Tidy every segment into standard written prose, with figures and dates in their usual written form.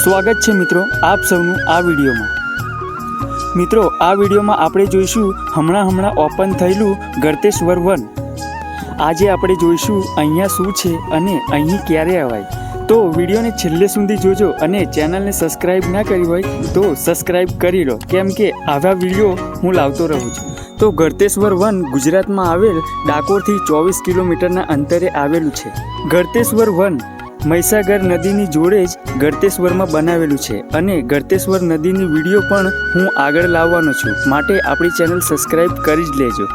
સ્વાગત છે મિત્રો આપ સૌનું આ વિડીયોમાં। મિત્રો આ વિડીયોમાં આપણે જોઈશું હમણાં ઓપન થયેલું ગળતેશ્વર વન। આજે આપણે જોઈશું અહીંયા શું છે અને અહીં ક્યારે અવાય। તો વિડીયોને છેલ્લે સુધી જોજો અને ચેનલને સબસ્ક્રાઈબ ના કરી હોય તો સબસ્ક્રાઈબ કરી લો, કેમ કે આવા વિડીયો હું લાવતો રહું છું। તો ગળતેશ્વર વન ગુજરાતમાં આવેલ ડાકોરથી 24 કિલોમીટરના અંતરે આવેલું છે। ગળતેશ્વર વન મહીસાગર નદીની જોડે જ ગળતેશ્વરમાં બનાવેલું છે અને ગળતેશ્વર નદીની વિડીયો પણ હું આગળ લાવવાનો છું, માટે આપણી ચેનલ સબસ્ક્રાઈબ કરી જ લેજો।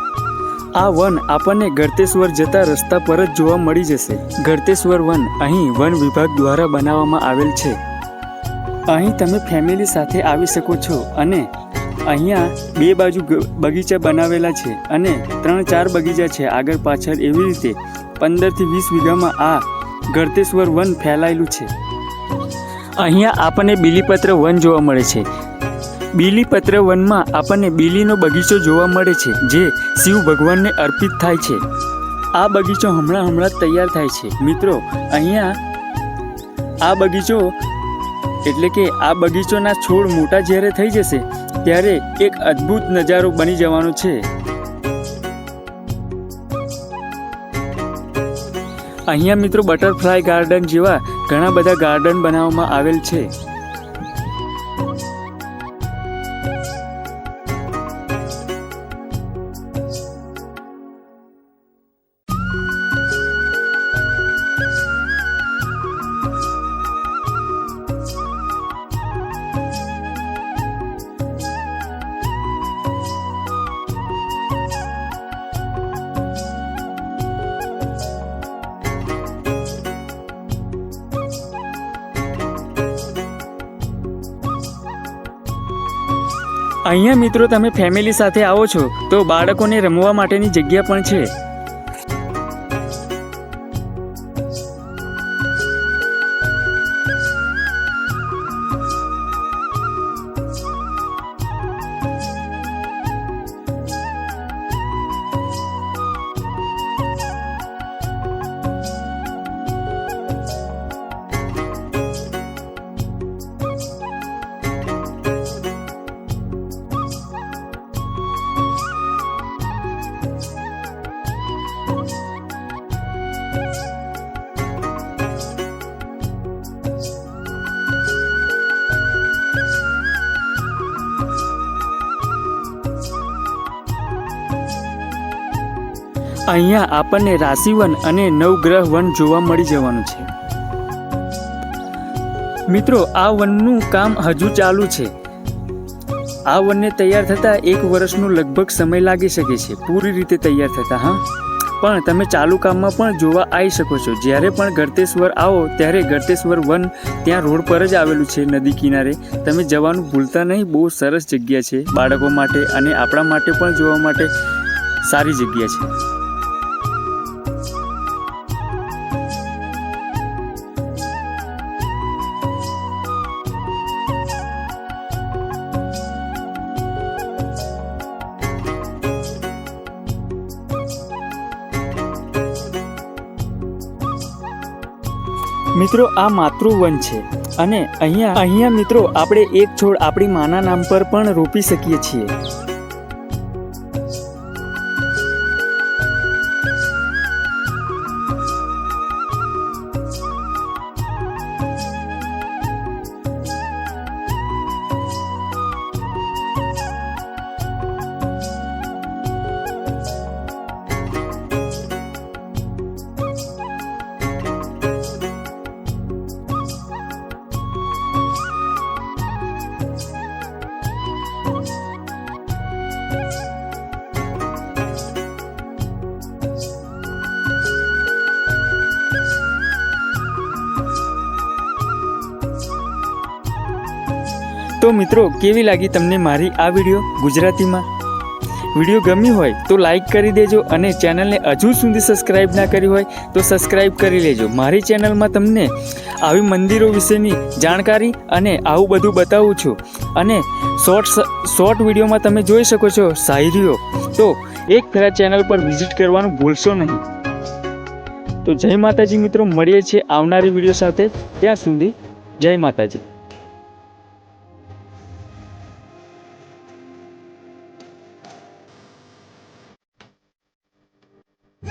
આ વન આપણને ગળતેશ્વર જતા રસ્તા પર જ જોવા મળી જશે। ગળતેશ્વર વન અહીં વન વિભાગ દ્વારા બનાવવામાં આવેલ છે। અહીં તમે ફેમિલી સાથે આવી શકો છો અને અહીંયા બે બાજુ બગીચા બનાવેલા છે અને 3-4 બગીચા છે આગળ પાછળ, એવી રીતે 15 થી 20 વીઘામાં આ ગળતેશ્વર વન ફેલાયેલું છે। અહીંયા આપણને બીલીપત્ર વન જોવા મળે છે। બીલીપત્ર વનમાં આપણને બીલીનો બગીચો જોવા મળે છે જે શિવ ભગવાનને અર્પિત થાય છે। આ બગીચો હમણાં જ તૈયાર થાય છે। મિત્રો અહીંયા આ બગીચો એટલે કે આ બગીચોના છોડ મોટા જ્યારે થઈ જશે ત્યારે એક અદ્ભુત નજારો બની જવાનો છે। અહીંયા મિત્રો બટરફ્લાય ગાર્ડન જેવા ઘણા બધા ગાર્ડન બનાવવામાં આવેલ છે। અહીંયા મિત્રો તમે ફેમિલી સાથે આવો છો તો બાળકોને રમવા માટેની જગ્યા પણ છે। અહીંયા આપણને રાશિવન અને નવગ્રહ વન જોવા મળી જવાનું છે। મિત્રો આ વનનું કામ હજુ ચાલુ છે। આ વનને તૈયાર થતાં 1 વર્ષનો લગભગ સમય લાગી શકે છે પૂરી રીતે તૈયાર થતાં। હા, પણ તમે ચાલુ કામમાં પણ જોવા આવી શકો છો। જ્યારે પણ ગળતેશ્વર આવો ત્યારે ગળતેશ્વર વન ત્યાં રોડ પર જ આવેલું છે, નદી કિનારે। તમે જવાનું ભૂલતા નહીં, બહુ સરસ જગ્યા છે બાળકો માટે અને આપણા માટે પણ જોવા માટે સારી જગ્યા છે। મિત્રો આ માતૃવન છે અને અહીંયા મિત્રો આપણે એક છોડ આપણી માના નામ પર પણ રોપી શકીએ છીએ। તો મિત્રો કેવી લાગી તમને મારી આ વિડીયો ગુજરાતીમાં? વિડીયો ગમી હોય તો લાઈક કરી દેજો અને ચેનલને હજુ સુધી સબસ્ક્રાઈબ ના કરી હોય તો સબસ્ક્રાઈબ કરી લેજો। મારી ચેનલમાં તમને આવી મંદિરો વિશેની જાણકારી અને આવું બધું બતાવું છું અને શોર્ટ વિડીયોમાં તમે જોઈ શકો છો શાયરીઓ। તો એક ફેરા ચેનલ પર વિઝિટ કરવાનું ભૂલશો નહીં। તો જય માતાજી મિત્રો, મળીએ છીએ આવનારી વિડીયો સાથે। ત્યાં સુધી જય માતાજી।